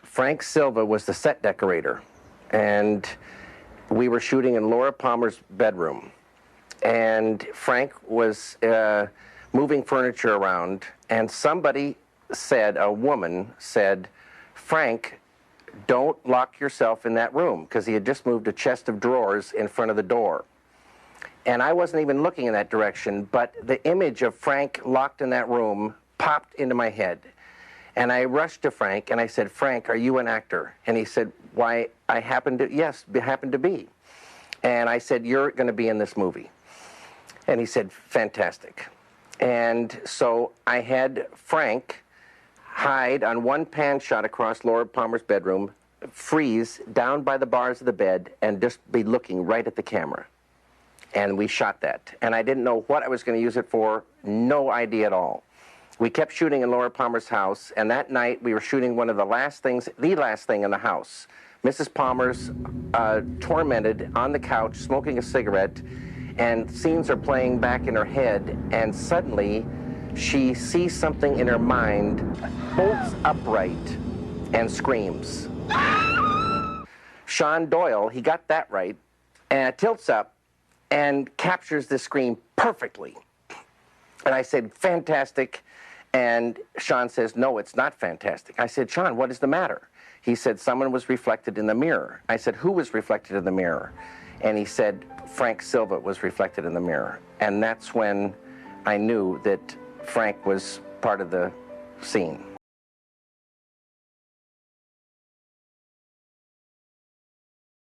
Frank Silva was the set decorator, and we were shooting in Laura Palmer's bedroom. And Frank was moving furniture around, and somebody said, a woman said, "Frank, don't lock yourself in that room," because he had just moved a chest of drawers in front of the door. And I wasn't even looking in that direction, but the image of Frank locked in that room popped into my head. And I rushed to Frank and I said, "Frank, are you an actor?" And he said, "Why, I happen to, yes, happen to be." And I said, "You're going to be in this movie." And he said, "Fantastic." And so I had Frank hide on one pan shot across Laura Palmer's bedroom, freeze down by the bars of the bed, and just be looking right at the camera. And we shot that. And I didn't know what I was going to use it for, no idea at all. We kept shooting in Laura Palmer's house, and that night we were shooting one of the last thing in the house. Mrs. Palmer's tormented on the couch, smoking a cigarette, and scenes are playing back in her head, and suddenly she sees something in her mind, bolts upright, and screams. Sean Doyle, he got that right, and tilts up and captures the scream perfectly. And I said, "Fantastic." And Sean says, "No, it's not fantastic." I said, "Sean, what is the matter?" He said, "Someone was reflected in the mirror." I said, "Who was reflected in the mirror?" And he said, "Frank Silva was reflected in the mirror." And that's when I knew that Frank was part of the scene.